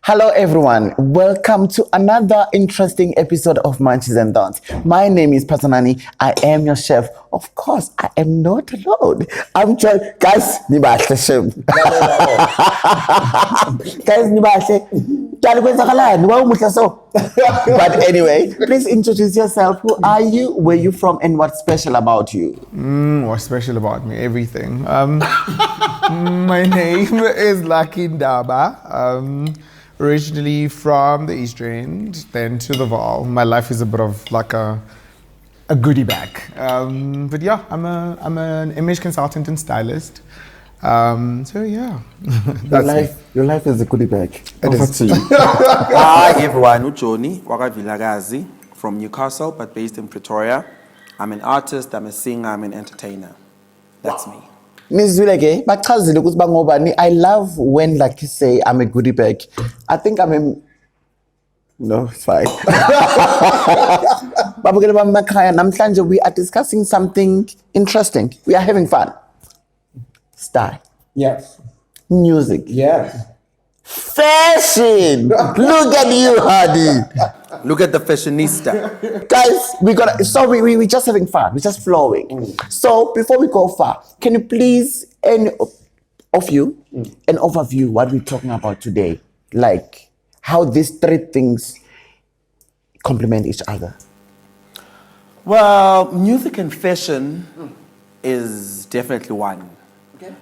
Hello everyone, welcome to another interesting episode of Munchies and Dons. My name is Pasanani, I am your chef. Of course, I am not alone. I'm joined, guys, nibahle chef. Guys, nibahle. But anyway, please introduce yourself. Who are you, where you from, and what's special about you? What's special about me? Everything. My name is Lucky Ndaba. Originally from the East End, then to the Vaal. My life is a bit of like a goodie bag. But yeah, I'm an image consultant and stylist. So yeah, Your life is a goodie bag. It is. Hi everyone, Ujoni Wakavilagazi from Newcastle but based in Pretoria. I'm an artist, I'm a singer, I'm an entertainer. That's me. Ms. Zuleke, bachazile ukuthi bangobani. I love when like you say I'm a goodie bag. I think I'm a no, it's fine. Babukele bamakhaya namhlanje we are discussing something interesting. We are having fun. Style. Yes. Music. Yes. Fashion. Look at you, Hardy. Look at the fashionista. Guys, we just having fun. We're just flowing. So before we go far, can you please any of you an overview what we're talking about today? Like how these three things complement each other. Well, music and fashion is definitely one. Okay.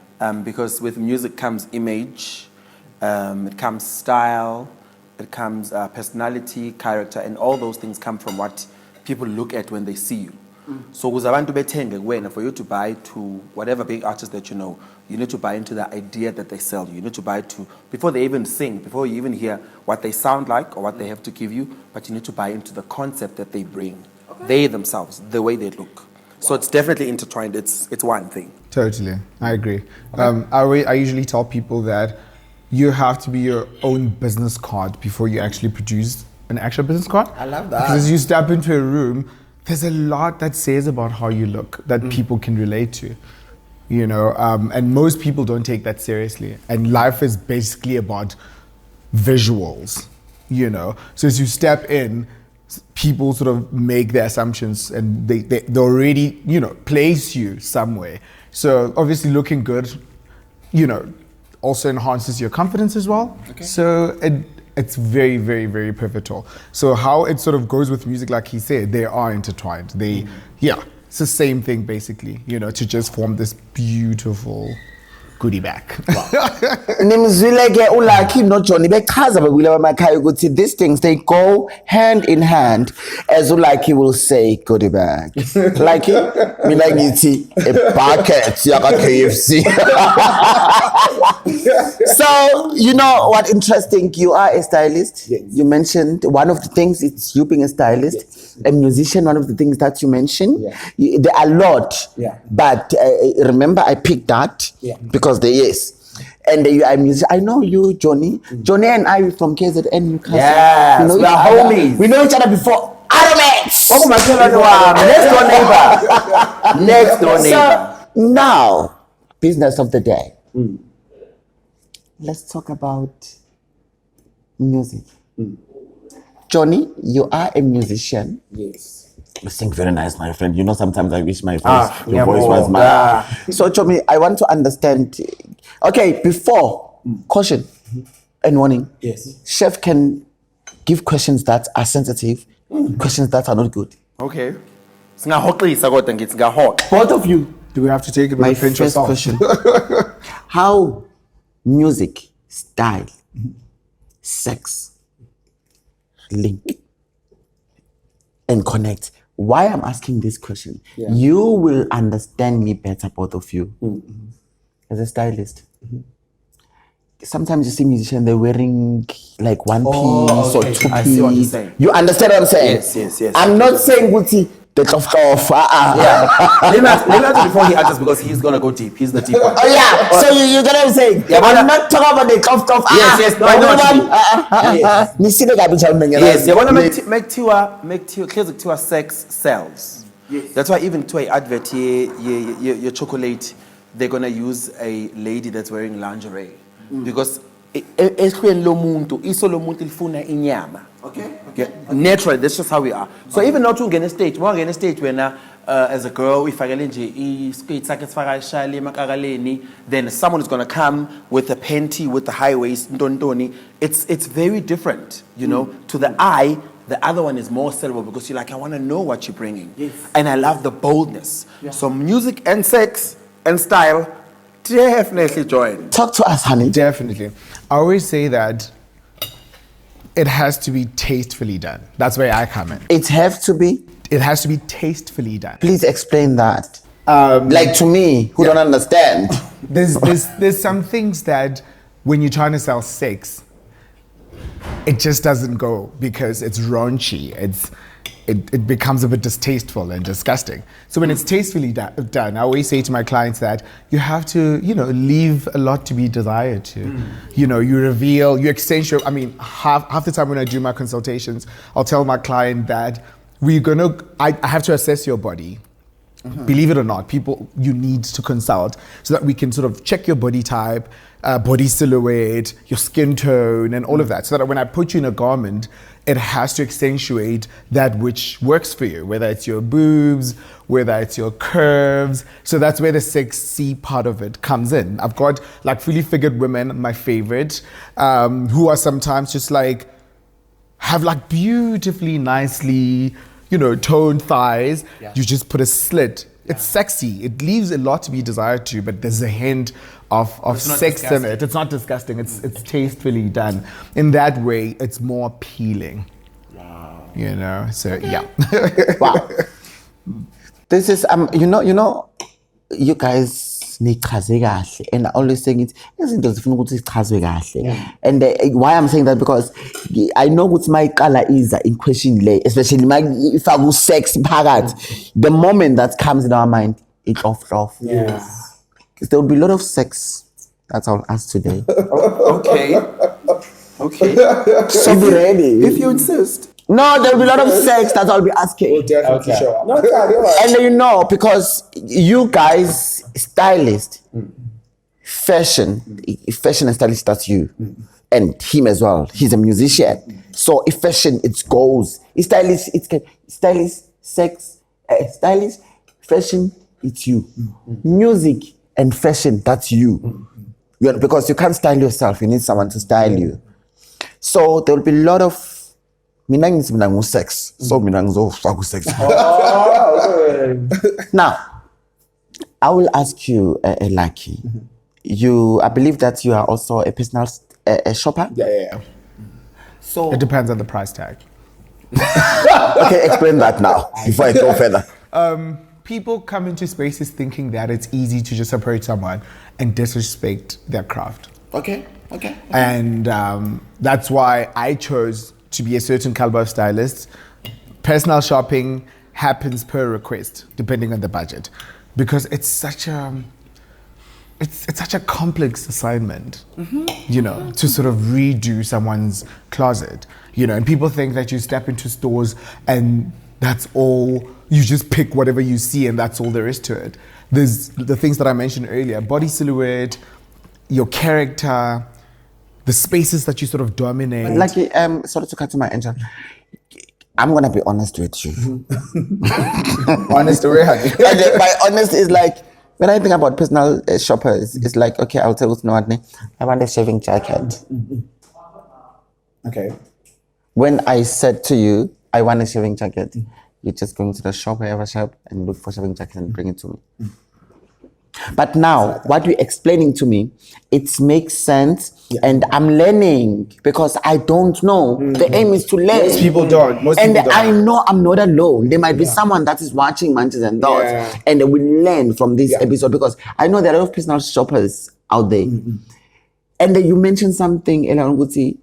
Because with music comes image, it comes style, it comes personality, character, and all those things come from what people look at when they see you. So for you to buy to whatever big artist that you know, you need to buy into the idea that they sell you. You need to buy to, before they even sing, before you even hear what they sound like or what they have to give you, but you need to buy into the concept that they bring. Okay. They themselves, the way they look. Wow. So it's definitely intertwined. It's one thing. Totally, I agree. I usually tell people that you have to be your own business card before you actually produce an actual business card. I love that. Because as you step into a room, there's a lot that says about how you look that people can relate to, you know, and most people don't take that seriously. And life is basically about visuals, you know. So as you step in, people sort of make their assumptions and they already, you know, place you somewhere. So obviously looking good, you know, also enhances your confidence as well. Okay. So it's very, very, very pivotal. So how it sort of goes with music, like he said, they are intertwined. Yeah, it's the same thing basically, you know, to just form this beautiful goodie bag. Nimzwileke uLucky noJohnny bechaza babukile bamakhaya ukuthi these things they go hand in hand, as uLucky will say goodie bag. Lucky, mina ngithi a bucket yaka KFC. So, you know what interesting, you are a stylist. Yes. You mentioned one of the things it's you being a stylist, yes. A musician, one of the things that you mentioned. Yeah. There are a lot, yeah. But remember I picked that because there is. And you are musician. I know you, Johnny. Johnny and I from KZN Newcastle. Yes, we know we are homies. We know each other before. Next door neighbor. Next door neighbor. So now, business of the day. Let's talk about music. Johnny, you are a musician. Yes. You sing very nice, my friend. You know, sometimes I wish my voice, your voice was mine. Ah. So, Johnny, I want to understand. Okay, before, caution and warning. Yes. Chef can give questions that are sensitive, questions that are not good. Okay. Both of you. Do we have to take it with My a pinch of first salt? question. How music, style, sex, link, and connect. Why I'm asking this question, you will understand me better, both of you, as a stylist. Sometimes you see musicians, they're wearing like one piece or two piece. I see what you're saying. You understand what I'm saying? Yes. I'm not saying Guti, the off. Yeah. Let me answer before he answers because he's gonna go deep. He's the deep one. Oh yeah. So you get what I'm saying? Yeah, I'm not talking about the off. Yes. No, I know what you mean. Yes. You wanna make Tiwa sex sells. Yes. That's why even to a advert your chocolate, they're gonna use a lady that's wearing lingerie because eshlweni lomuntu iso lomuntu lifuna inyama. Yeah, naturally, that's just how we are. So even not to get a stage, more get a stage when as a girl, if I then someone is gonna come with a panty with the high waist, it's very different, you know. To the eye, the other one is more sellable because you're like, I want to know what you're bringing, and I love the boldness. So music and sex and style, definitely join. Talk to us, honey. Definitely. I always say that it has to be tastefully done. That's where I come in. It has to be. It has to be tastefully done. Please explain that. Like to me, who don't understand. There's some things that when you're trying to sell sex, it just doesn't go because it's raunchy. It becomes a bit distasteful and disgusting. So when it's tastefully done, I always say to my clients that you have to, leave a lot to be desired to. You reveal, you accentuate. I mean, half the time when I do my consultations, I'll tell my client that I have to assess your body. Believe it or not, you need to consult so that we can sort of check your body type, body silhouette, your skin tone, and all of that. So that when I put you in a garment, it has to accentuate that which works for you, whether it's your boobs, whether it's your curves. So that's where the sexy part of it comes in. I've got like fully figured women, my favorite, who are sometimes just like, have like beautifully, nicely, toned thighs. Yeah. You just put a slit. It's sexy. It leaves a lot to be desired to, but there's a hint of sex in it. It's not disgusting. It's tastefully done. In that way, it's more appealing. Wow. So yeah. Wow. This is you guys nichaze kahle, and I always saying it izinto zifuna ukuthi zichazwe kahle. And why I'm saying that, because I know what my color is in question lay, especially if I go sex phakathi, the moment that comes in our mind, it off. Yes. Because there will be a lot of sex. That's all ask today. Okay. So be ready if you insist. No, there'll be a lot of sex that I'll be asking. We'll definitely show up. And because you guys, stylist, fashion and stylist, that's you. And him as well. He's a musician. So if fashion, it goes. If stylist, stylist, sex, stylist, fashion, it's you. Music and fashion, that's you. Because you can't style yourself. You need someone to style you. So there will be a lot of sex. So sex. Now, I will ask you, Lucky. I believe that you are also a personal shopper. Yeah. So it depends on the price tag. Okay, explain that now before I go further. People come into spaces thinking that it's easy to just approach someone and disrespect their craft. Okay. And that's why I chose to be a certain caliber of stylist. Personal shopping happens per request, depending on the budget, because it's such a complex assignment, to sort of redo someone's closet, and people think that you step into stores and that's all, you just pick whatever you see and that's all there is to it. There's the things that I mentioned earlier: body silhouette, your character, the spaces that you sort of dominate. Lucky, sorry to cut to my angel. I'm gonna be honest with you. Honest way, honey. My honest is like, when I think about personal shoppers, it's like, okay, I'll tell you what, I want a shaving jacket. Okay. When I said to you, I want a shaving jacket, you're just going to the shop, wherever shop, and look for shaving jacket and bring it to me. But now, what you're explaining to me, it makes sense, and I'm learning because I don't know. The aim is to learn. Most people don't. I know I'm not alone. There might be someone that is watching Manches and Dots, and they will learn from this episode, because I know there are a lot of personal shoppers out there. And then you mentioned something, Elanguti,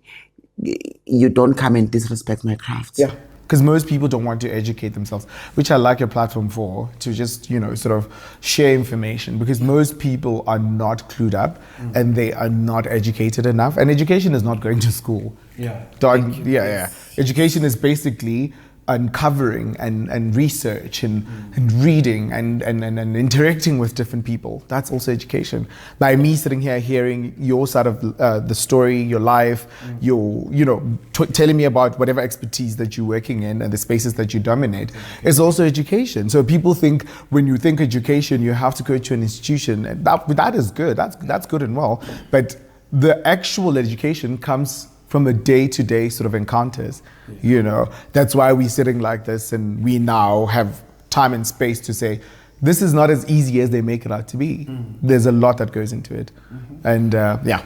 you don't come and disrespect my craft. Yeah. Because most people don't want to educate themselves, which I like your platform for, to just, sort of share information, because most people are not clued up and they are not educated enough. And education is not going to school. Yeah. Education is basically uncovering and research and reading and interacting with different people. That's also education. By me sitting here hearing your side of the story, your life, your telling me about whatever expertise that you're working in and the spaces that you dominate is also education. So people think when you think education, you have to go to an institution, and that is good. That's good and well, but the actual education comes from a day-to-day sort of encounters, That's why we're sitting like this, and we now have time and space to say, this is not as easy as they make it out to be. There's a lot that goes into it. And Yeah.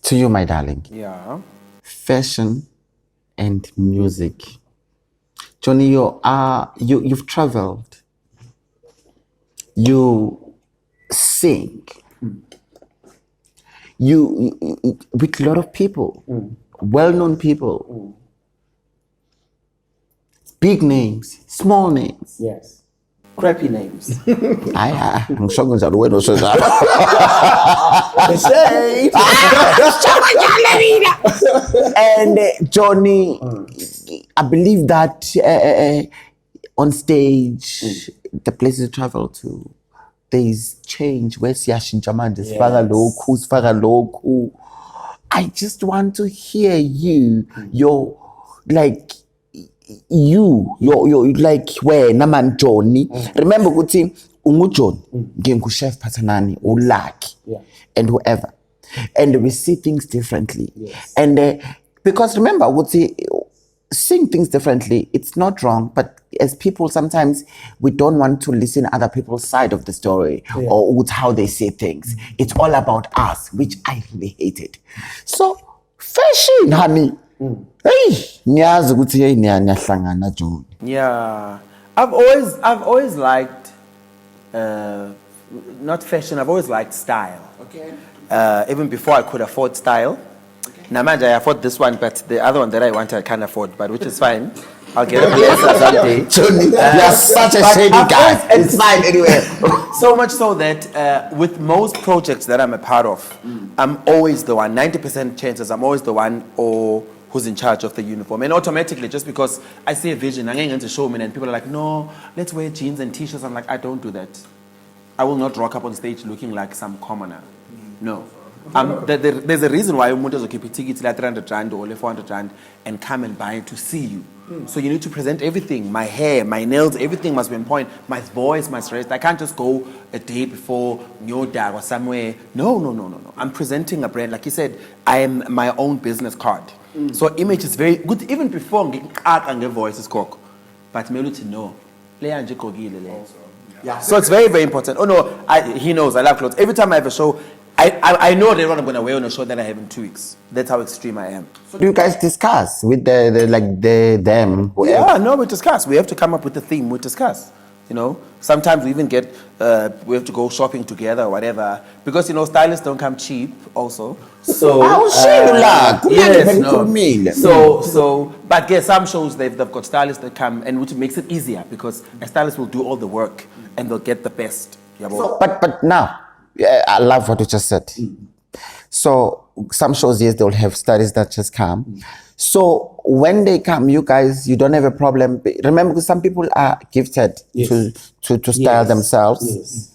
To you, my darling. Yeah. Fashion and music. Johnny, you've traveled. You sing. You with a lot of people, well-known people, big names, small names. Yes. Crappy names. I'm sure going to win also. And Johnny, I believe that on stage, the places you travel to, there is change. Where's Yashin Jamand? Sfaga loku. I just want to hear you. You're like where naman Johnny. Remember kuti John, Gengu Chef Patanani, or Lucky, and whoever. And we see things differently. Yes. And because remember, seeing things differently, it's not wrong, but as people, sometimes we don't want to listen to other people's side of the story or with how they say things. It's all about us, which I really hated. So, fashion, honey. Hey, niyazi ukuthi hey niyahlangana John. Yeah. I've always liked not fashion, I've always liked style. Okay. Even before I could afford style. Namanja, I afford this one, but the other one that I wanted I can't afford, but which is fine. I'll get a blessing someday. Johnny, you're such a shady guy. It's fine anyway. So much so that with most projects that I'm a part of, I'm always the one, 90% chances, I'm always the one who's in charge of the uniform. And automatically, just because I see a vision, I'm going to show me, and people are like, no, let's wear jeans and t-shirts. I'm like, I don't do that. I will not rock up on stage looking like some commoner. No. There's a reason why umuntu keep tickets like 300 rand or 400 rand and come and buy it to see you. So you need to present everything. My hair, my nails, everything must be on point. My voice must rest. I can't just go a day before Nyoda or somewhere. No. I'm presenting a brand. Like you said, I am my own business card. So image is very good. Even before I voice is cock. But me to know. Yeah. So it's very, very important. Oh no, he knows I love clothes. Every time I have a show, I know what I'm going to wear on a show that I have in 2 weeks. That's how extreme I am. So do you guys discuss with them? Whoever? Yeah, no, we discuss. We have to come up with a theme. We discuss. Sometimes we even get, we have to go shopping together or whatever. Because, stylists don't come cheap also. So, yes, no. So, but get some shows, they've got stylists that come, and which makes it easier because a stylist will do all the work and they'll get the best. So, but now, I love what you just said. So some shows, yes, they'll have stylists that just come. So when they come, you guys, you don't have a problem. Remember, because some people are gifted to style themselves. Yes.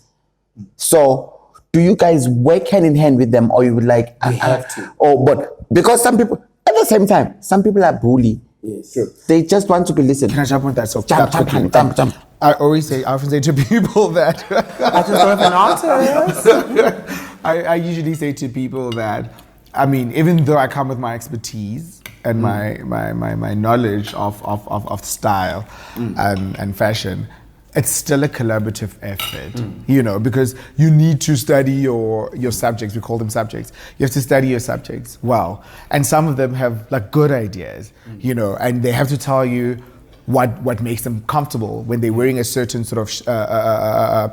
So do you guys work hand in hand with them, or you would like? We have to. But because some people, at the same time, some people are bully. Yes. True. They just want to be listened. Can I jump on that? So Jump. I often say to people that I just don't have an answer. I usually say to people that, I mean, even though I come with my expertise and my knowledge of style and fashion, it's still a collaborative effort, because you need to study your subjects. We call them subjects. You have to study your subjects well. And some of them have good ideas, and they have to tell you what makes them comfortable when they're wearing a certain sort of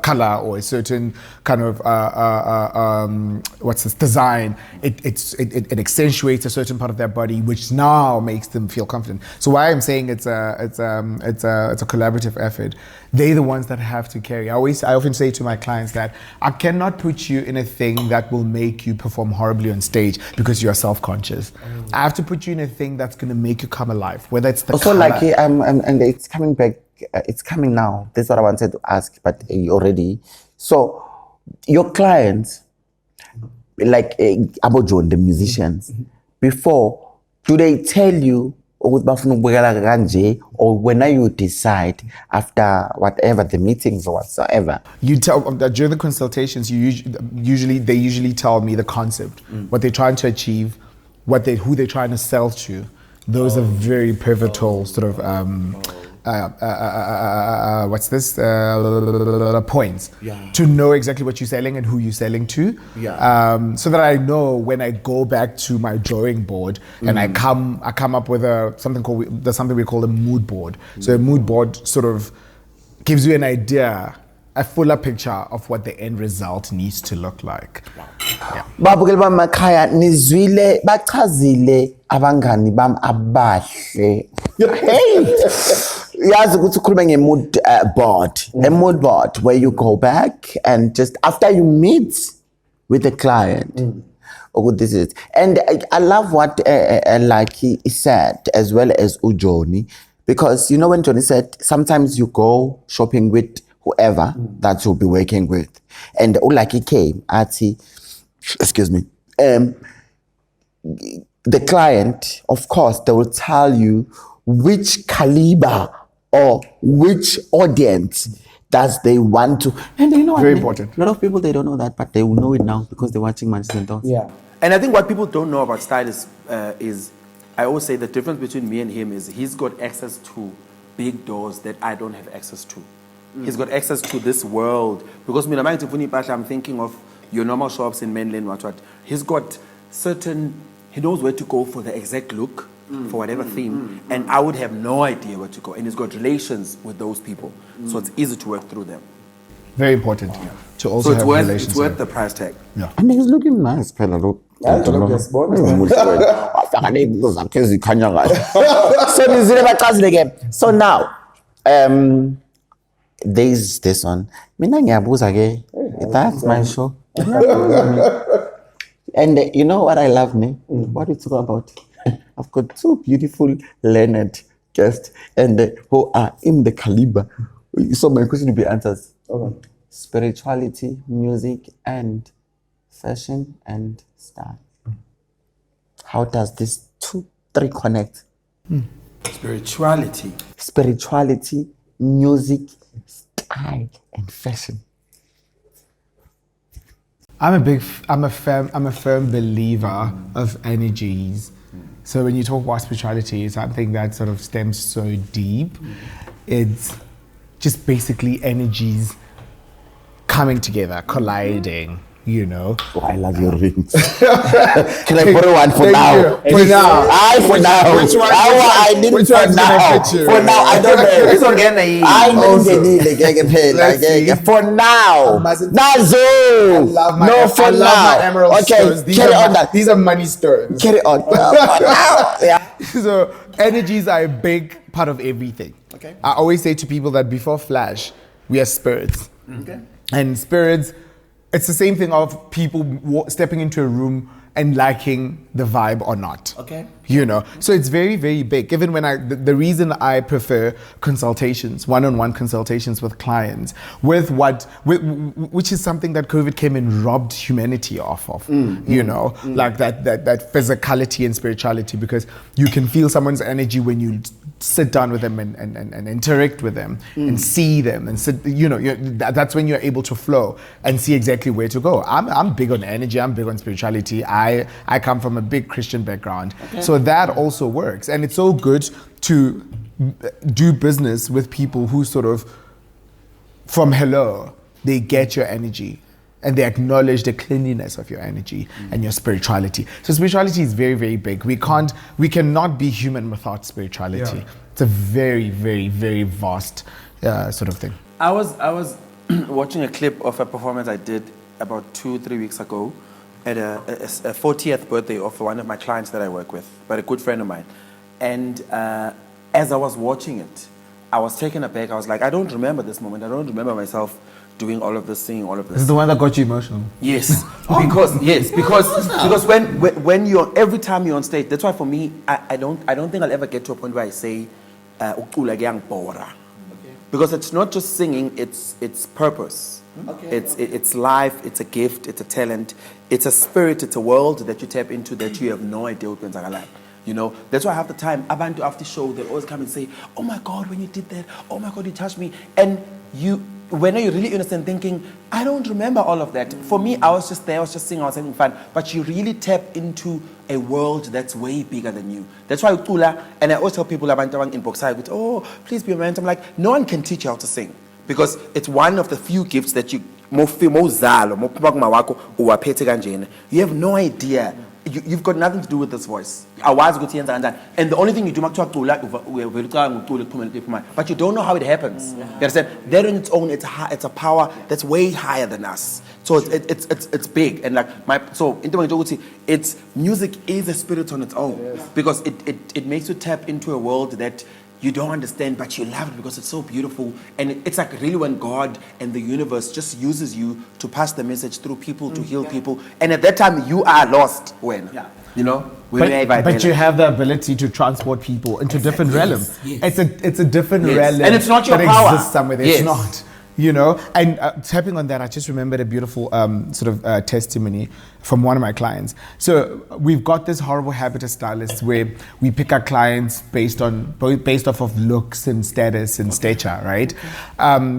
color or a certain kind of what's this design. It accentuates a certain part of their body, which now makes them feel confident. So why I'm saying it's a collaborative effort. They're the ones that have to carry. I often say to my clients that I cannot put you in a thing that will make you perform horribly on stage because you are self-conscious. I have to put you in a thing that's going to make you come alive, whether it's the Also, color. like, and it's coming back. It's coming now. That's what I wanted to ask, but already. So, your clients, like Abo John, the musicians, before, do they tell you, or when you decide after whatever the meetings or whatsoever? You tell during the consultations. They usually tell me the concept, what they're trying to achieve, who they're trying to sell to. Those are very pivotal sort of points to know exactly what you're selling and who you're selling to. So that I know when I go back to my drawing board and I come up with something we call a mood board. So a mood board sort of gives you an idea, a fuller picture of what the end result needs to look like. Babukeli bamakhaya nizwile bachazile abangani bam abahle. Hey, yazi ukuthi ukhuluma nge-mood board, a mood board where you go back and just after you meet with the client. Oh, this is, and I love what like he said as well as Ujoni, because you know when Johnny said sometimes you go shopping with whoever that you'll be working with, and like he came at excuse me, the client, of course, they will tell you which caliber or which audience does they want to. And you know, Very important. A lot of people, they don't know that, but they will know it now because they're watching Manchester and Thoughts. Yeah. And I think what people don't know about stylists is, I always say the difference between me and him is he's got access to big doors that I don't have access to. He's got access to this world. Because I'm thinking of your normal shops in mainland, what. He's got he knows where to go for the exact look, for whatever theme, and I would have no idea where to go. And he's got relations with those people, so it's easy to work through them. Very important to also So have relations. it's worth the price tag. Yeah. I mean, he's looking nice, Pella. Look. So now, there's this one. That's my show. And you know what I love, ne? What we talk about? I've got two beautiful, learned guests, and who are in the caliber. So my question will be answers. Okay. Spirituality, music, and fashion and style. How does these three connect? Spirituality, music, style, and fashion. I'm a firm believer of energies. So when you talk about spirituality, it's something that sort of stems so deep. It's just basically energies coming together, colliding, you know. Oh, I love your rings. Can I borrow one for now? For now. For now. Which one? I need Which for one's gonna now. fit you? For now, I don't know. This one again, I Let's see. for now. Nazo. I love my emerald stones. These are money stones. Carry on. For now. Yeah. So energies are a big part of everything. Okay. I always say to people that before Flash, we are spirits. Okay. And spirits, it's the same thing of people stepping into a room and liking the vibe or not. Okay. You know, so it's very, very big. Even when the reason I prefer consultations, one-on-one consultations with clients, which is something that COVID came and robbed humanity off of, you know, like that physicality and spirituality, because you can feel someone's energy when you sit down with them and interact with them and see them and sit, you know, that's when you're able to flow and see exactly where to go. I'm big on energy. I'm big on spirituality. I come from a big Christian background. Okay. So that also works. And it's so good to do business with people who sort of, from hello, they get your energy. and they acknowledge the cleanliness of your energy and your spirituality. So spirituality is very, very big. We cannot be human without spirituality. It's a very, very, very vast sort of thing. I was watching a clip of a performance I did about 2-3 weeks ago at a 40th birthday of one of my clients that I work with, but a good friend of mine. And as I was watching it, I was taken aback. I was like, I don't remember this moment. I don't remember myself doing all of this, singing all of this. This is the one that got you emotional. Yes, because when you're every time you're on stage, that's why for me I don't think I'll ever get to a point where I say "Ukucula kuyangibhora." Because it's not just singing, it's purpose. It's life, it's a gift, it's a talent, it's a spirit, it's a world that you tap into that you have no idea what like. You know, that's why half the time, Abantu after show, they always come and say, oh my God, when you did that, oh my God, you touched me. And when you're really innocent thinking, I don't remember all of that. For me, I was just there, I was just singing, I was having fun. But you really tap into a world that's way bigger than you. That's why Ukula, and I always tell people about in Boksai, oh, please be a man. I'm like, no one can teach you how to sing. Because it's one of the few gifts that you, you have no idea. You've got nothing to do with this voice. And the only thing you do, but you don't know how it happens. You understand? That on its own, it's a power that's way higher than us. So it's big. And like it's music is a spirit on its own, because it makes you tap into a world that you don't understand, but you love it because it's so beautiful. And it's like really when God and the universe just uses you to pass the message through people, to heal people. And at that time, you are lost when, you know? But you have the ability to transport people into different realms. Yes. It's a different realm. And it's not your that power. Exists somewhere. It's not. You know, and tapping on that, I just remembered a beautiful testimony from one of my clients. So we've got this horrible habit as stylists where we pick our clients based off of looks and status and stature, right?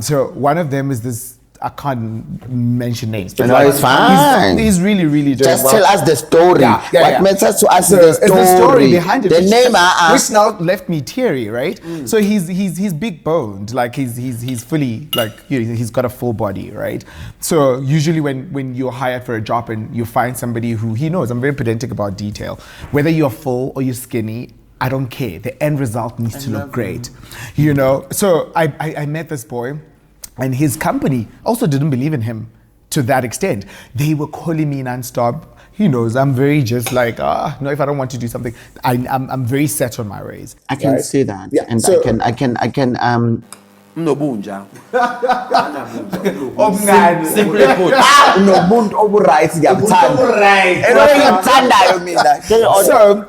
So one of them is this. I can't mention names. But no, it's fine. He's really, really doing just well. tell us the story. What matters to us is the story behind it. The name, which now left me teary, right? So he's big boned, like he's fully like he's got a full body, right? So usually when you're hired for a job and you find somebody who he knows, I'm very pedantic about detail, whether you're full or you're skinny. I don't care. The end result needs to look great, you know. So I met this boy. And his company also didn't believe in him to that extent. They were calling me nonstop. He knows I'm very just like, no, if I don't want to do something, I'm very set on my ways. I can see that. Yeah. And So- I can Simply put. So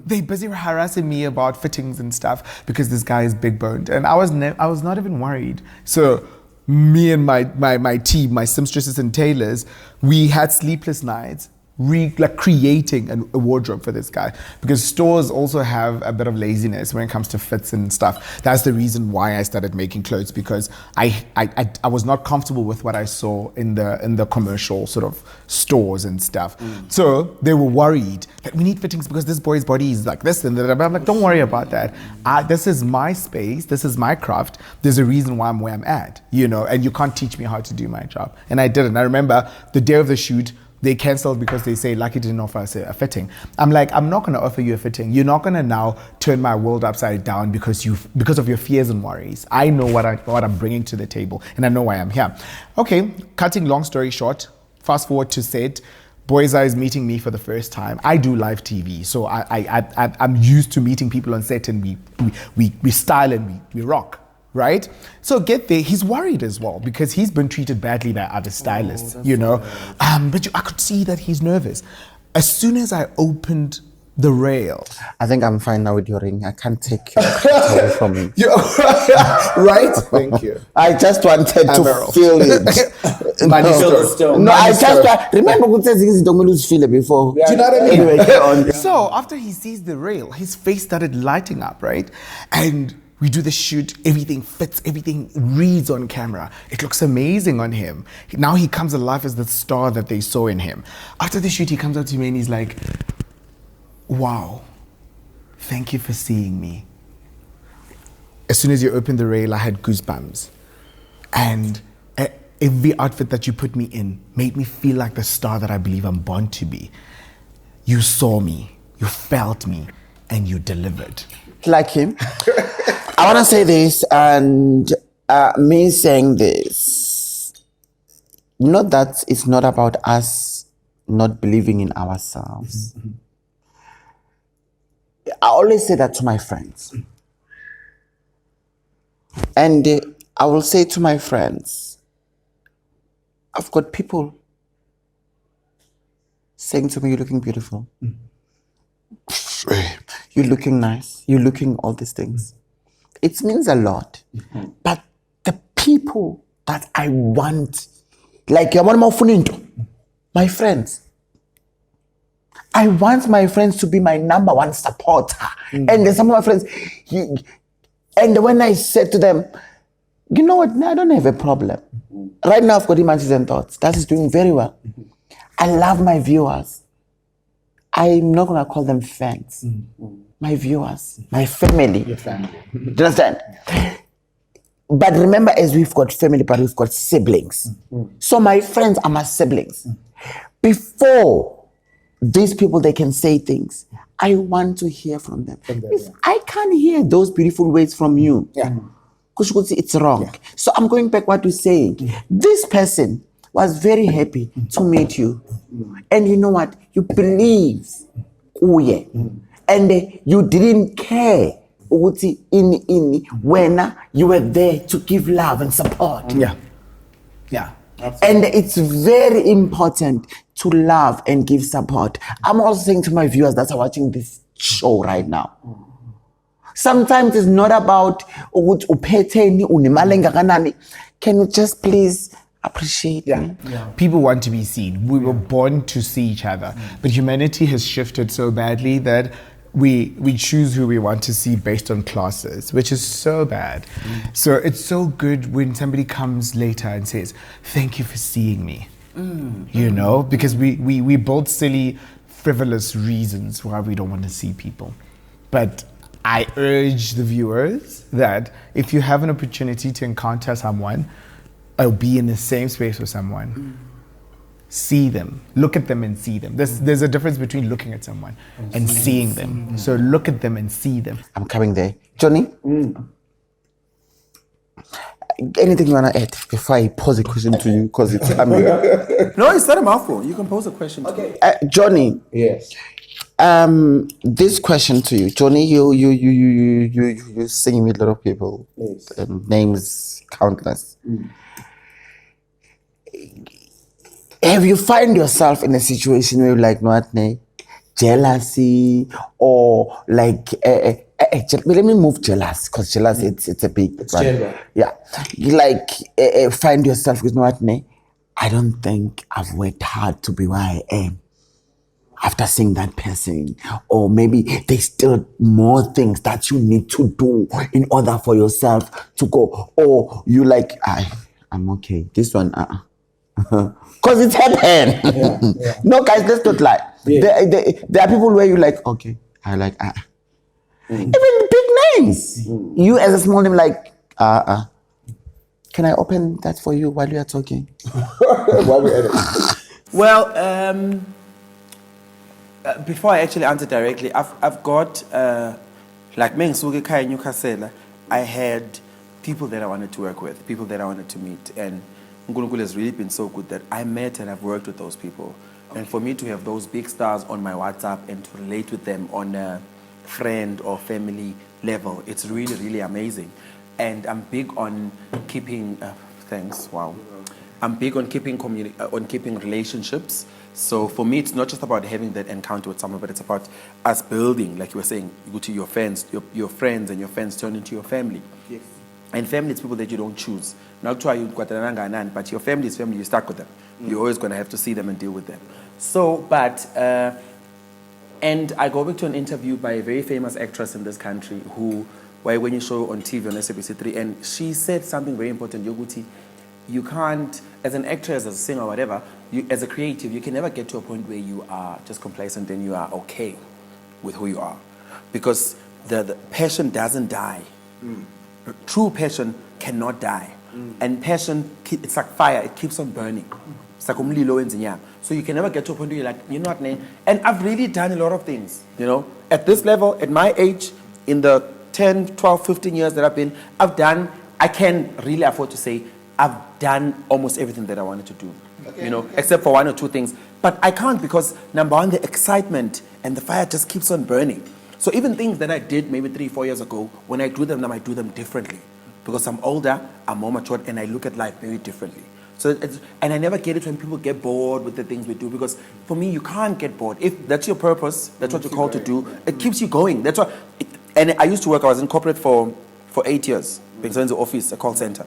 they busy harassing me about fittings and stuff because this guy is big boned, and I was not even worried. So me and my team, my seamstresses and tailors, we had sleepless nights creating a wardrobe for this guy, because stores also have a bit of laziness when it comes to fits and stuff. That's the reason why I started making clothes, because I was not comfortable with what I saw in the commercial sort of stores and stuff. So they were worried that we need fittings because this boy's body is like this and that. I'm like, don't worry about that. This is my space. This is my craft. There's a reason why I'm where I'm at, you know, and you can't teach me how to do my job. And I didn't. I remember the day of the shoot, they canceled because they say Lucky didn't offer us a fitting. I'm like, I'm not going to offer you a fitting. You're not going to now turn my world upside down because of your fears and worries. I know what I'm bringing to the table, and I know why I'm here. Okay, cutting long story short, fast forward to set. Boy's Eye is meeting me for the first time. I do live TV, so I'm used to meeting people on set, and we style and we rock. Right? So get there, he's worried as well because he's been treated badly by other stylists, you know. But I could see that he's nervous. As soon as I opened the rail. I think I'm fine now with your ring. I can't take it away from me. Right? Thank you. I just wanted to feel it. No, I just remember what says he's don't lose feel it before. Do you know what I mean? Anyway, go on. So after he sees the rail, his face started lighting up, right? And we do the shoot, everything fits, everything reads on camera. It looks amazing on him. Now he comes alive as the star that they saw in him. After the shoot, he comes up to me and he's like, wow, thank you for seeing me. As soon as you opened the rail, I had goosebumps. And every outfit that you put me in made me feel like the star that I believe I'm born to be. You saw me, you felt me, and you delivered. Like him. I want to say this, and me saying this, not that it's not about us not believing in ourselves. I always say that to my friends. And I will say to my friends, I've got people saying to me, you're looking beautiful. You're looking nice. You're looking all these things. It means a lot. But the people that I want, like my friends, I want my friends to be my number one supporter. And there's some of my friends, and when I said to them, you know what, I don't have a problem. Right now I've got Images and Thoughts. That is doing very well. I love my viewers. I'm not going to call them fans. My viewers, my family. Your family. Do you understand? But remember, as we've got family, but we've got siblings. So my friends are my siblings. Before these people, they can say things, I want to hear from them. If I can't hear those beautiful words from you, because it's wrong. So I'm going back what you're saying. This person was very happy to meet you. And you know what? You believe. And you didn't care when you were there to give love and support. Yeah. And it's very important to love and give support. I'm also saying to my viewers that are watching this show right now, sometimes it's not about can you just please appreciate me? People want to be seen. We were born to see each other. But humanity has shifted so badly that we choose who we want to see based on classes, which is so bad. So it's so good when somebody comes later and says, thank you for seeing me. You know, because we build silly, frivolous reasons why we don't want to see people. But I urge the viewers that if you have an opportunity to encounter someone or be in the same space with someone, see them, look at them and see them. There's a difference between looking at someone and seeing them. So look at them and see them. I'm coming there. Johnny? Anything you want to add before I pose a question to you? Because it's No, it's not a mouthful. You can pose a question to me. Johnny. Yes. This question to you, Johnny. You singing with a lot of people. Yes. Names countless. Have you find yourself in a situation where you're like, no, jealousy or like? Let me move jealous because jealousy it's a big. It's general. Yeah, you like find yourself with no, I don't think I've worked hard to be where I am. After seeing that person, or maybe there's still more things that you need to do in order for yourself to go. Or you like, I'm okay. This one, because it's happened. No, guys, let's not lie. There are people where you like, okay, I like, even big names. You as a small name, like, can I open that for you while you are talking? While we're at it. Well, before I actually answer directly, I've got like Mengsuke Kai Newcastle. I had people that I wanted to work with, people that I wanted to meet, and Nkulunkulu has really been so good that I met and I've worked with those people. And for me to have those big stars on my WhatsApp and to relate with them on a friend or family level, it's really, really amazing. And I'm big on keeping. Thanks. Wow. I'm big on keeping keeping relationships. So for me, it's not just about having that encounter with someone, but it's about us building, like you were saying, you go to your friends, your friends, and your friends turn into your family. Yes. And family is people that you don't choose. Not try you but your family is family, you're stuck with them. You're always going to have to see them and deal with them. So, and I go back to an interview by a very famous actress in this country who, when you show on TV on SABC3, and she said something very important, Yoguti, you can't, as an actress, as a singer, or whatever, as a creative, you can never get to a point where you are just complacent and you are okay with who you are. Because the passion doesn't die. True passion cannot die. And passion, it's like fire, it keeps on burning. It's like umlilo wenzinyama. So you can never get to a point where you're like, you know what, man? And I've really done a lot of things, you know. At this level, at my age, in the 10, 12, 15 years that I can really afford to say, I've done almost everything that I wanted to do, except for one or two things. But I can't because, number one, the excitement and the fire just keeps on burning. So even things that I did maybe 3, 4 years ago, when I do them now, I do them differently. Because I'm older, I'm more matured, and I look at life very differently. And I never get it when people get bored with the things we do, because for me, you can't get bored. If that's your purpose, that's what you're called to do, it keeps you going. That's what. And I used to work, I was in corporate for 8 years, because I was in the office, a call center.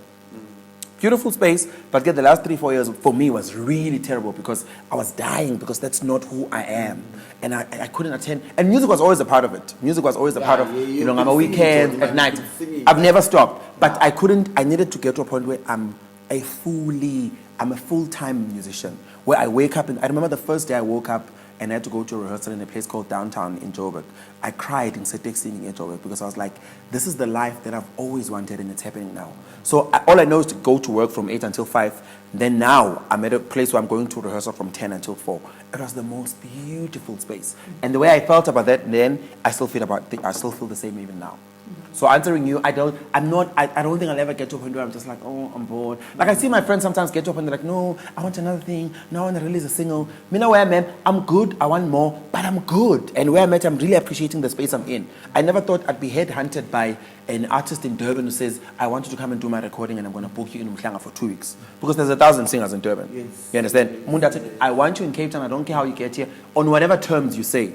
Beautiful space, but the last 3, 4 years for me was really terrible because I was dying, because that's not who I am. And I couldn't attend. And music was always a part of it. Music was always a part of, on my weekends, at night. I've never stopped. But I needed to get to a point where I'm a full-time musician. Where I wake up, and I remember the first day I woke up and I had to go to a rehearsal in a place called Downtown in Joburg. I cried in Setex singing in Joburg because I was like, this is the life that I've always wanted and it's happening now. So all I know is to go to work from 8 until 5. Then now I'm at a place where I'm going to rehearsal from 10 until 4. It was the most beautiful space. And the way I felt about that then, I still feel the same even now. So answering you, I don't think I'll ever get to a point where I'm just like, oh, I'm bored. Like I see my friends sometimes get to a point, they're like, no, I want another thing. No, I want to release a single. Me know where I'm at, I'm good, I want more, but I'm good. And where I'm at, I'm really appreciating the space I'm in. I never thought I'd be headhunted by an artist in Durban who says, I want you to come and do my recording and I'm going to book you in Mhlanga for 2 weeks. Because there's 1,000 singers in Durban. Yes. You understand? Munda said, I want you in Cape Town, I don't care how you get here. On whatever terms you say,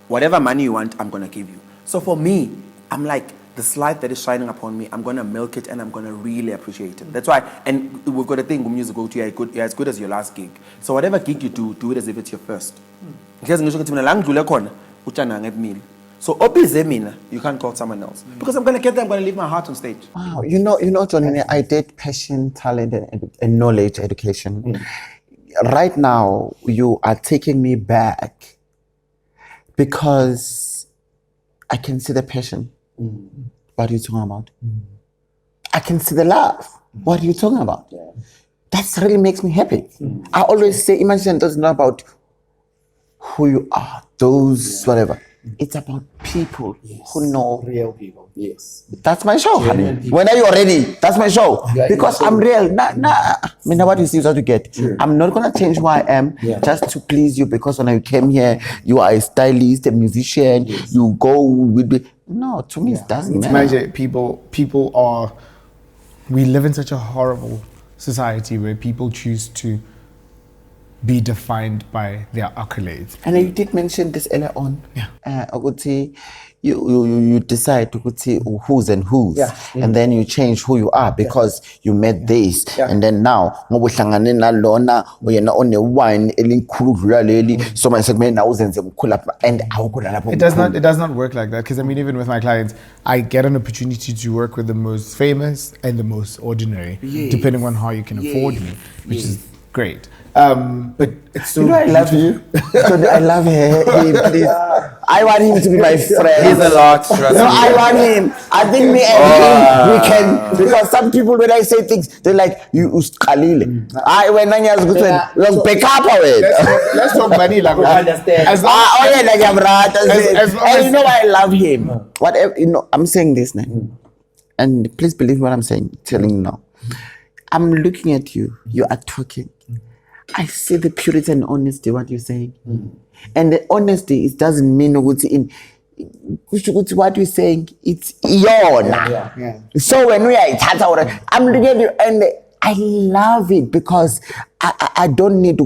whatever money you want, I'm going to give you. So for me, I'm like, this light that is shining upon me, I'm going to milk it and I'm going to really appreciate it. That's why, and we've got a thing, music go to, you're as good as your last gig. So whatever gig you do it as if it's your first. Because so you can't call someone else. Because I'm going to get there, I'm going to leave my heart on stage. Wow, you know, Johnny, I did passion, talent, and knowledge education. Right now, you are taking me back because I can see the passion. What are you talking about? I can see the love. What are you talking about? Yeah. That really makes me happy. I always say, imagine it doesn't know about who you are, whatever. It's about people who know. Real people. Yes. That's my show, honey. When are you ready? That's my show. Because I'm real. I mean, what you see is what you get. Sure. I'm not going to change who I am just to please you, because when I came here, you are a stylist, a musician, you go with me. No, to me, it doesn't matter. Imagine we live in such a horrible society where people choose to be defined by their accolades. And you did mention this earlier on. You decide to see who's and who's, and then you change who you are because you met this, and then now it does not work like that, because I mean, even with my clients, I get an opportunity to work with the most famous and the most ordinary, depending on how you can afford me, which is great. But it's so I love you. I love him, please. I want him to be my friend. He's a lot, trust me. No, I want him. I think me and him, we can, because some people, when I say things, they're like, you Khalil. I when I was good, pick up let's talk money, like understand. And you know why I love him. Whatever, I'm saying this now, and please believe what I'm saying, telling you now. I'm looking at you. You are talking. I see the purity and honesty, what you're saying. And the honesty, it doesn't mean what you're saying, it's yona. So when we are I'm looking at you and I love it, because I don't need to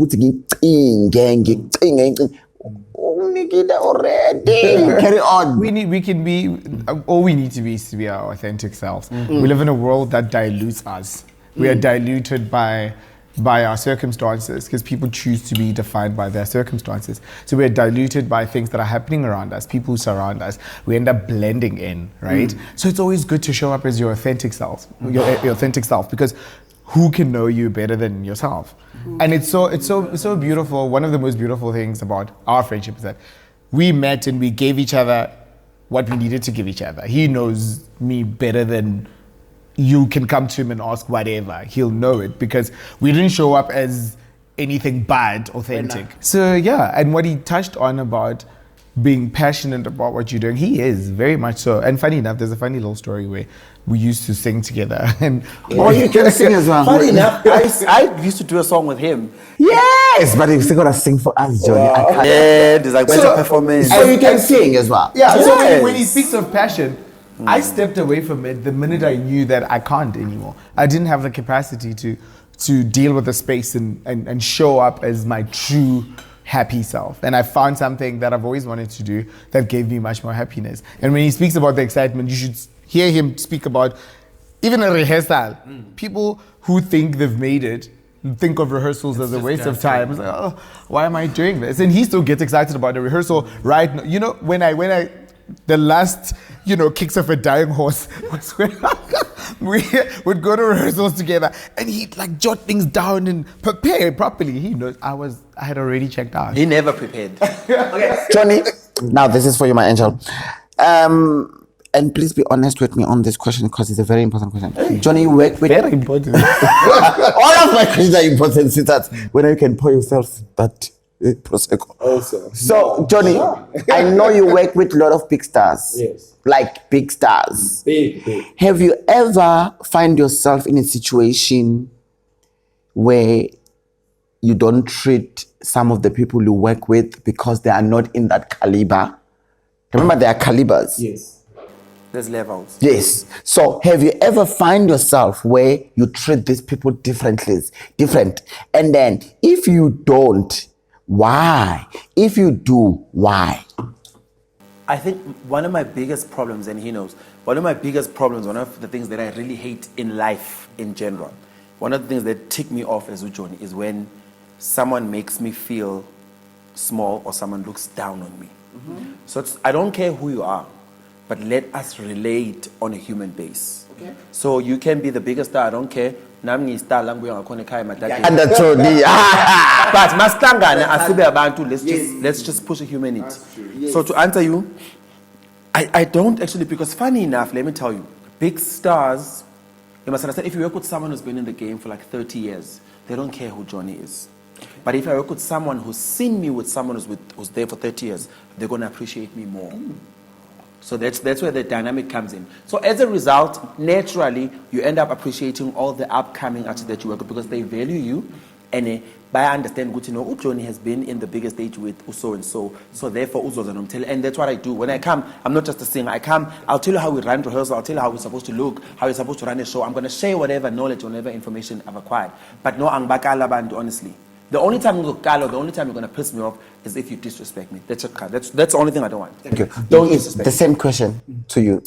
already. Carry on. All we need to be is to be our authentic selves. We live in a world that dilutes us. We are diluted by our circumstances, because people choose to be defined by their circumstances. So we're diluted by things that are happening around us, people who surround us. We end up blending in, right? So it's always good to show up as your authentic self, your authentic self, because who can know you better than yourself? And it's so beautiful. One of the most beautiful things about our friendship is that we met and we gave each other what we needed to give each other. He knows me better than you can come to him and ask whatever. He'll know it because we didn't show up as anything bad, authentic. So yeah, and what he touched on about being passionate about what you're doing, he is very much so. And funny enough, there's a funny little story where we used to sing together. And Oh, you can sing as well. Funny enough, I used to do a song with him. Yes, but you're still gonna sing for us, Johnny. I can't. Yeah, there's like better performance. So you can sing as well. yeah, so Yes. when he speaks of passion, I stepped away from it the minute I knew that I can't anymore. I didn't have the capacity to deal with the space and show up as my true happy self. And I found something that I've always wanted to do that gave me much more happiness. And when he speaks about the excitement, you should hear him speak about even a rehearsal. People who think they've made it think of rehearsals as a waste of time. It's like, oh, why am I doing this? And he still gets excited about a rehearsal right now. You know, when I the last, kicks of a dying horse was when we would go to rehearsals together and he'd like jot things down and prepare properly. He knows I had already checked out. He never prepared. Johnny, now this is for you, my angel. And please be honest with me on this question because it's a very important question. Johnny, you work with... Very important. All of my questions are important, sweetheart. Whether you can pour yourself that Prosecco. Also. So, Johnny, I know you work with a lot of big stars. Yes. Like big stars. Big. Have you ever find yourself in a situation where you don't treat some of the people you work with because they are not in that caliber? Remember, there are calibers. Yes. There's levels. Yes. So have you ever find yourself where you treat these people different? And then if you don't, why? If you do, why? I think one of my biggest problems, and he knows, one of my biggest problems, one of the things that I really hate in life in general, one of the things that tick me off as Ujoni is when someone makes me feel small or someone looks down on me. So I don't care who you are, but let us relate on a human base. Okay. So you can be the biggest star, I don't care. Nami star language ngakhona ekhaya madadeni. Understood. But masihlangane asibe abantu, let's just push a humanity. Yes. So to answer you, I don't actually, because funny enough, let me tell you, big stars, you must understand, if you work with someone who's been in the game for like 30 years, they don't care who Johnny is. But if I work with someone who's seen me with someone who's there for 30 years, they're going to appreciate me more. So that's where the dynamic comes in. So as a result, naturally, you end up appreciating all the upcoming artists that you work with because they value you. And by understand, good to know, Johnny has been in the biggest stage with so and so. So therefore, and that's what I do. When I come, I'm not just a singer. I come, I'll tell you how we run rehearsal. I'll tell you how we're supposed to look, how you're supposed to run a show. I'm going to share whatever knowledge, whatever information I've acquired. But no, I'm honestly. The only time you're going to piss me off is if you disrespect me. That's the only thing I don't want. Thank you. Don't disrespect. The same question to you.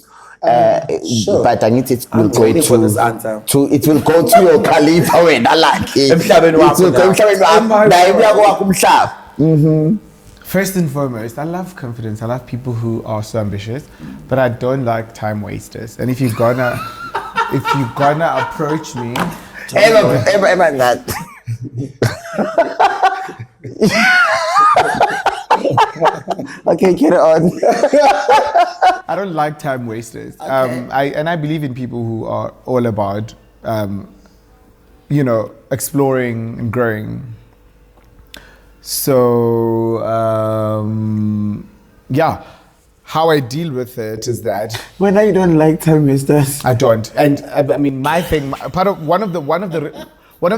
Sure. But I need it will I'm go waiting for this answer. it will go to your caliber when I like it. Emhlabeni wakho It. First and foremost, I love confidence. I love people who are so ambitious, but I don't like time wasters. And if you're gonna approach me, Ever that. Okay, get it on. I don't like time wasters. I believe in people who are all about, exploring and growing. So, how I deal with it is that When you don't like time wasters. I don't. And I mean, my thing, one of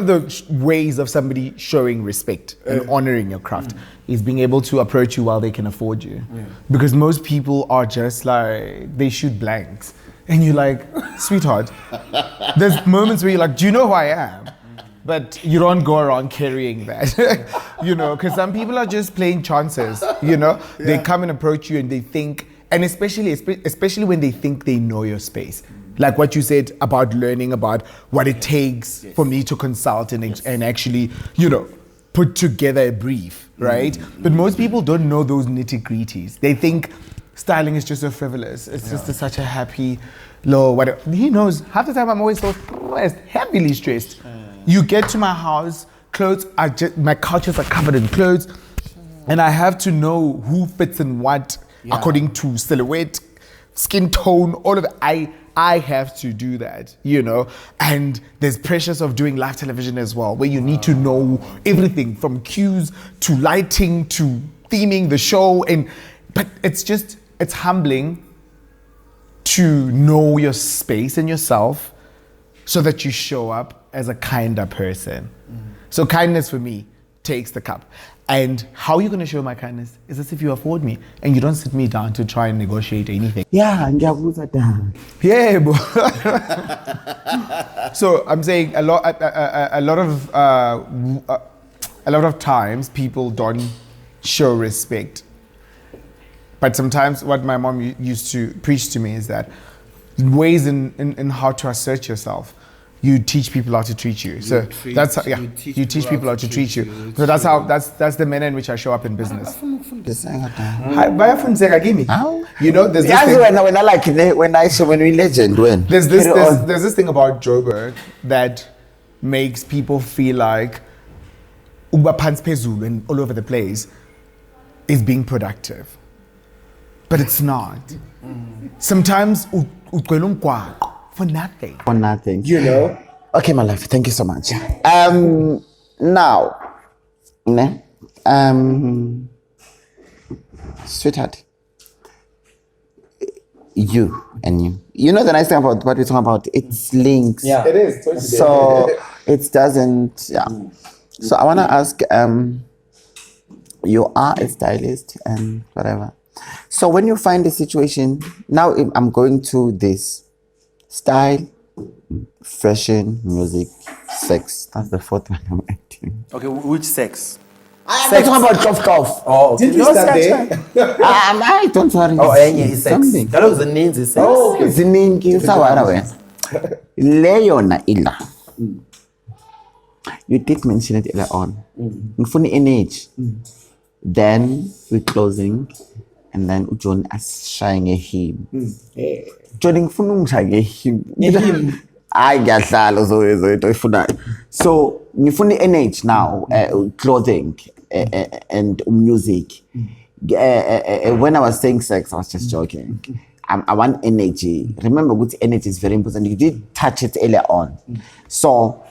the ways of somebody showing respect and honoring your craft is being able to approach you while they can afford you. Because most people are just like, they shoot blanks. And you're like, sweetheart, there's moments where you're like, do you know who I am? But you don't go around carrying that, because some people are just playing chances, They come and approach you and they think, and especially when they think they know your space. Like what you said about learning about what it takes for me to consult and actually, put together a brief, right? But most people don't know those nitty-gritties. They think styling is just so frivolous. It's just such a happy, low, whatever. He knows, half the time I'm always so stressed, heavily stressed. You get to my house, my couches are covered in clothes, and I have to know who fits in what according to silhouette, skin tone, all of it. I have to do that, you know. And there's pressures of doing live television as well, where you need to know everything from cues to lighting to theming the show. But it's humbling to know your space and yourself so that you show up as a kinder person. So kindness for me takes the cup. And how you're going to show my kindness is as if you afford me and you don't sit me down to try and negotiate anything. Yeah, ngiyabuza da. Yeah, bro. So I'm saying a lot of times people don't show respect. But sometimes what my mom used to preach to me is that ways in how to assert yourself. You teach people how to treat you. So that's how, you teach people how to treat you. So that's the manner in which I show up in business. You know, there's this thing. When we legend when There's this thing about Joburg that makes people feel like uba phansi phezulu and all over the place is being productive. But it's not. Sometimes ugcwele umgwaqo for nothing. For nothing. You know? Okay, my life. Thank you so much. Now, sweetheart, you and you. You know the nice thing about what we're talking about? It's links. Yeah. It is. Totally. So it doesn't. Yeah. So I want to ask. You are a stylist and whatever. So when you find a situation, now I'm going to this style, fashion, music, sex. That's the fourth one I'm acting. Okay, which sex? I'm talking about golf. Oh, okay. Did you start there? I don't worry. Oh, enye is sex. Something. That was the names is sex. Oh, ziningi usawara wena. Leona ila. You did mention it earlier on. Ngifuna energy. Then we're closing, and then John is shying a him. John ngifuna ungishaye him. I ngiyadlala so so ngifuna energy now, clothing and music. When I was saying sex, I was just joking. I want energy. Remember, good energy is very important. You did touch it earlier on. So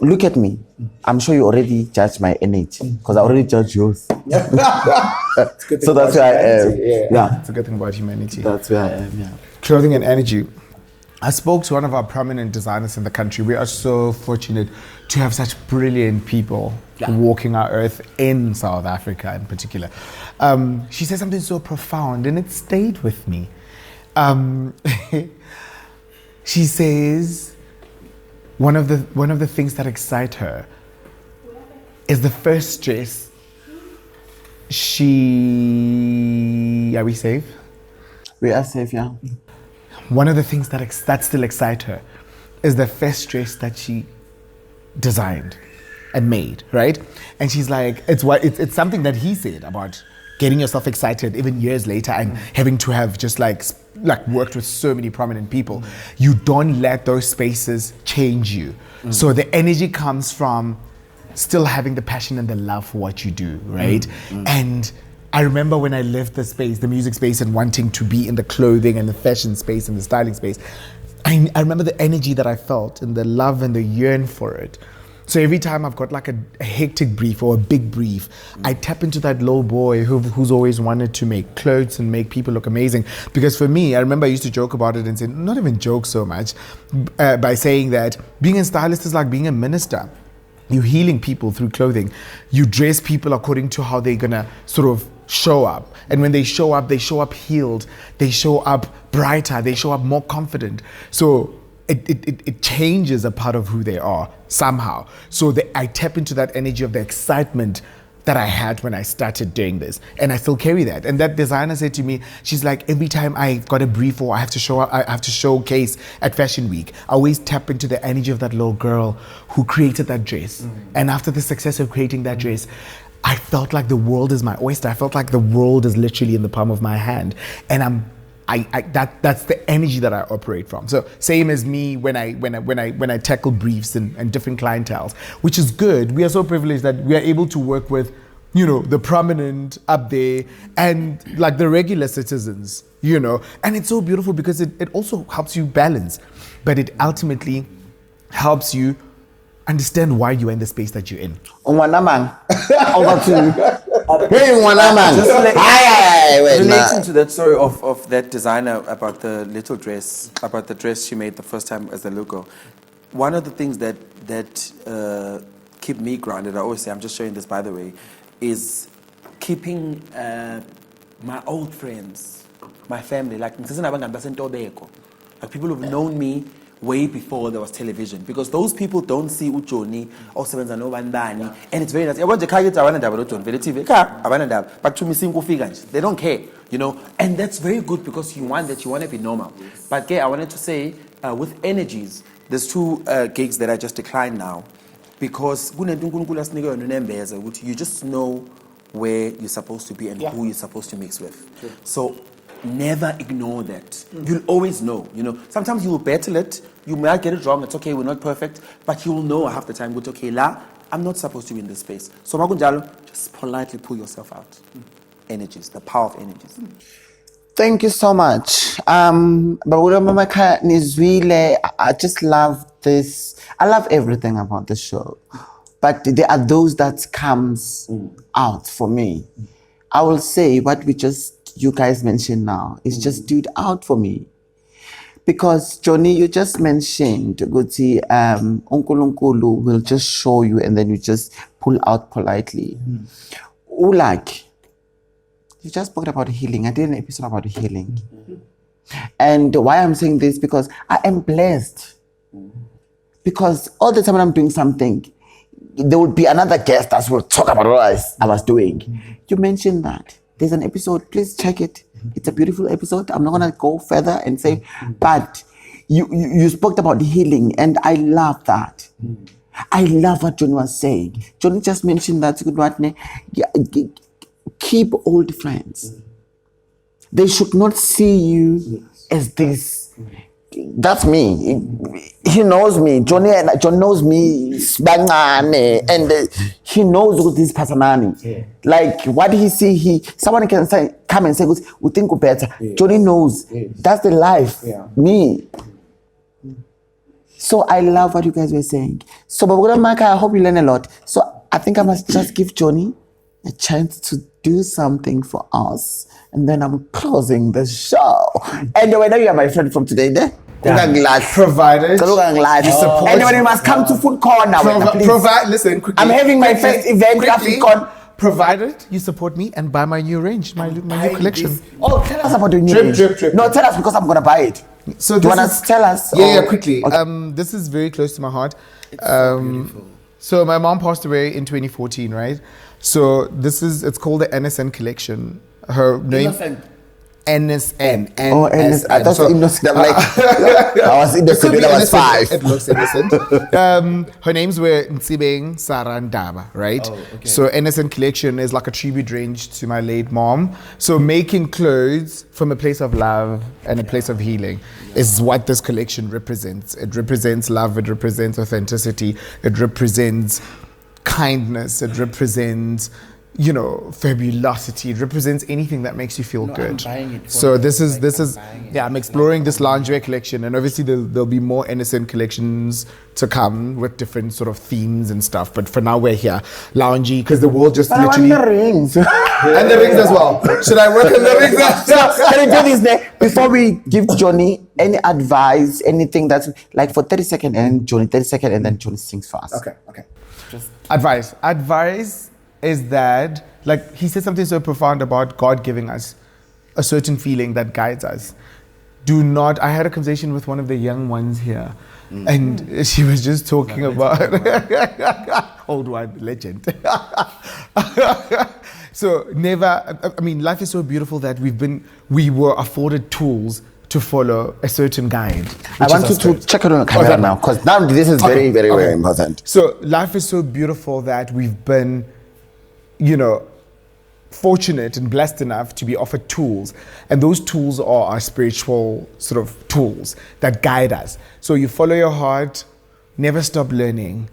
look at me. I'm sure you already judged my energy because I already judged yours. So that's where I am. Yeah. It's a good thing about humanity. That's where I am. Yeah. Clothing and energy. I spoke to one of our prominent designers in the country. We are so fortunate to have such brilliant people walking our earth in South Africa in particular. She said something so profound and it stayed with me. She says one of the things that excite her is the first dress are we safe? We are safe, yeah. One of the things that still excite her is the first dress that she designed and made, right? And she's like, it's something that he said about getting yourself excited even years later and having to have just like worked with so many prominent people. You don't let those spaces change you. So the energy comes from still having the passion and the love for what you do, right? And I remember when I left the space, the music space, and wanting to be in the clothing and the fashion space and the styling space, I remember the energy that I felt and the love and the yearn for it. So every time I've got like a hectic brief or a big brief, I tap into that little boy who's always wanted to make clothes and make people look amazing. Because for me, I remember I used to joke about it and say, not even joke so much, by saying that being a stylist is like being a minister. You're healing people through clothing. You dress people according to how they're gonna sort of show up. And when they show up healed. They show up brighter. They show up more confident. So it changes a part of who they are somehow. So I tap into that energy of the excitement that I had when I started doing this. And I still carry that. And that designer said to me, she's like, every time I've got a brief or I have to show up, I have to showcase at Fashion Week, I always tap into the energy of that little girl who created that dress. And after the success of creating that dress, I felt like the world is my oyster. I felt like the world is literally in the palm of my hand. And that's the energy that I operate from. So same as me when I tackle briefs and different clienteles, which is good. We are so privileged that we are able to work with you know, the prominent up there and like the regular citizens, you know. And it's so beautiful because it also helps you balance, but it ultimately helps you understand why you're in the space that you're in. Ngwanamang, over to you. Hey, Ngwanamang. Just like- Aye, wait, Relating nah. to that story of that designer about the little dress, about the dress she made the first time as the logo, one of the things that keep me grounded, I always say, I'm just showing this by the way, is keeping my old friends, my family, like people who've known me way before there was television, because those people don't see uJoni or Sebenza no Bandani, and it's very nice. But to me, they don't care, you know, and that's very good because you want to be normal. But I wanted to say, with energies, there's two gigs that I just declined now, because you just know where you're supposed to be and who you're supposed to mix with. Sure. So never ignore that. You'll always know, you know. Sometimes you will battle it. You might get it wrong. It's okay. We're not perfect. But you will know half the time, but okay, I'm not supposed to be in this space. So Magunjalo, just politely pull yourself out. Energies, the power of energies. Thank you so much. Babula Mamaka Nizwile, I just love this. I love everything about the show. But there are those that comes out for me. I will say what you guys mentioned now is just stood out for me. Because Johnny, you just mentioned, Guti, Unkulunkulu will just show you and then you just pull out politely. Ulak, you just spoke about healing. I did an episode about healing. And why I'm saying this, because I am blessed. Because all the time when I'm doing something, there would be another guest that will talk about what I was doing. You mentioned that. There's an episode, please check it. It's a beautiful episode. I'm not gonna go further and say, but you spoke about healing, and I love that. I love what Johnny was saying. Johnny just mentioned that keep old friends. They should not see you as this. That's me. He knows me. John knows me. And he knows who this person is. Like what he see, someone can say, come and say, "We think we better." Johnny knows. That's the life. Me. So I love what you guys were saying. So, Babula Maka, I hope you learn a lot. So I think I must just give Johnny a chance to do something for us, and then I'm closing the show. Anyway, now you are my friend from today, there. Provided you support. Anyway, you must come to Food Corner. Listen, quickly. I'm having my first event at Food Corner. Provided you support me and buy my new range, my new collection. Oh, tell us about the new range. Drip. No, tell us because I'm gonna buy it. So do you want to tell us? Yeah, quickly. Okay. This is very close to my heart. So beautiful. So my mom passed away in 2014, right? So it's called the NSN collection. Her name. NSN. Oh, NSN. I thought innocent. I'm like, I was innocent when I was 5. It looks innocent. Her names were Nsibeng, Sarah, and Daba, right? Oh, okay. So NSN collection is like a tribute range to my late mom. So making clothes from a place of love and a place of healing is what this collection represents. It represents love. It represents authenticity. It represents kindness. It represents, you know, fabulosity. It represents anything that makes you feel good. So this is I'm exploring this lingerie collection, and obviously there'll be more NSN collections to come with different sort of themes and stuff. But for now we're here, loungy, because the world just literally. I want the rings. And the rings as well. Should I work on the rings? Can you do this there? Before we give Johnny any advice, anything that's like for 30 seconds, and Johnny 30 seconds, and then Johnny sings fast. Okay. Just advice is that, like, he said something so profound about God giving us a certain feeling that guides us. I had a conversation with one of the young ones here, and she was just talking about old one, legend. So life is so beautiful that we were afforded tools to follow a certain guide. I want you to check it on the camera now, because now this is very, very, very important. So life is so beautiful that we've been, you know, fortunate and blessed enough to be offered tools, and those tools are our spiritual sort of tools that guide us. So you follow your heart, never stop learning,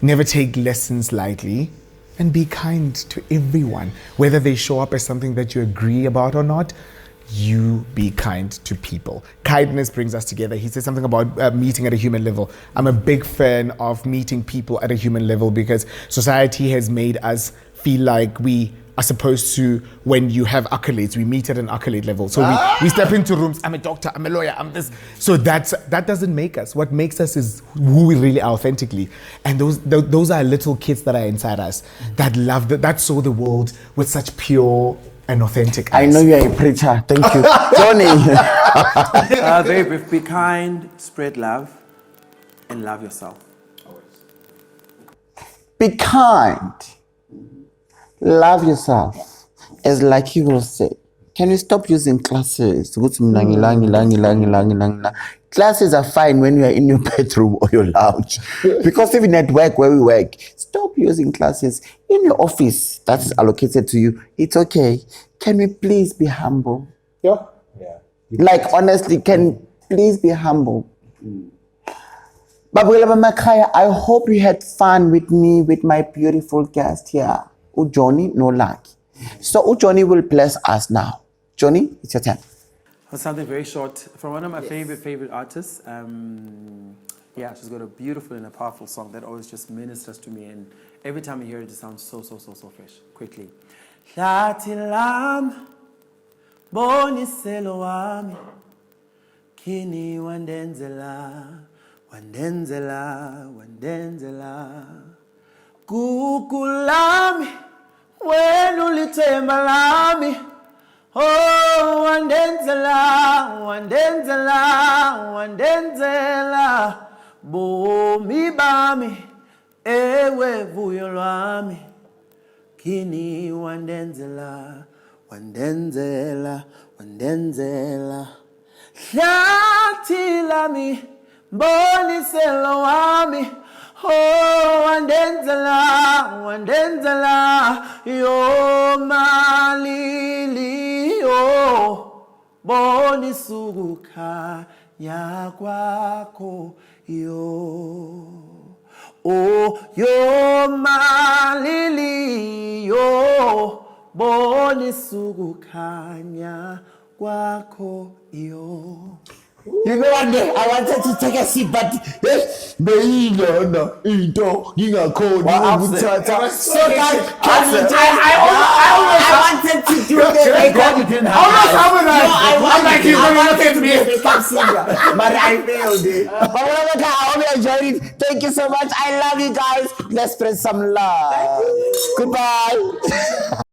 never take lessons lightly, and be kind to everyone. Whether they show up as something that you agree about or not, you be kind to people. Kindness brings us together. He said something about meeting at a human level. I'm a big fan of meeting people at a human level because society has made us feel like we are supposed to, when you have accolades, we meet at an accolade level. So we step into rooms, I'm a doctor, I'm a lawyer, I'm this. So that doesn't make us. What makes us is who we really are authentically. And those are little kids that are inside us that love, that saw the world with such pure and authentic eyes. I know you're a preacher. Thank you. Johnny. Babe, be kind, spread love, and love yourself. Be kind. Love yourself. As like he will say, can you stop using classes? Classes are fine when you are in your bedroom or your lounge. Because even at work where we work, stop using classes. In your office that is allocated to you, it's okay. Can we please be humble? Yeah. Like honestly, can please be humble? Babula Makaya, I hope you had fun with me, with my beautiful guest here, Johnny Nolaki. So Johnny will bless us now. Johnny, it's your turn. Something very short from one of my favorite artists. She's got a beautiful and a powerful song that always just ministers to me, and every time I hear it, it sounds so fresh. Quickly. Hlathi lam, boniselo wami, kini wandenzela, kukulami, wenu lithemba lami. Oh, wandenzela, bomi bami, ewe vuyo lwami, kini wandenzela, hlathi lami, boniselo wami, oh, wandenzela, yo malili, yo, bonisuku khanya kwakho, yo. Oh, yo malili, yo, bonisuku khanya kwakho, yo. You know what? I wanted to take a seat, but no, into so guys, I wanted to do the but I failed it. But I hope you enjoyed it. Thank you so much. I love you guys. Let's spread some love. Goodbye.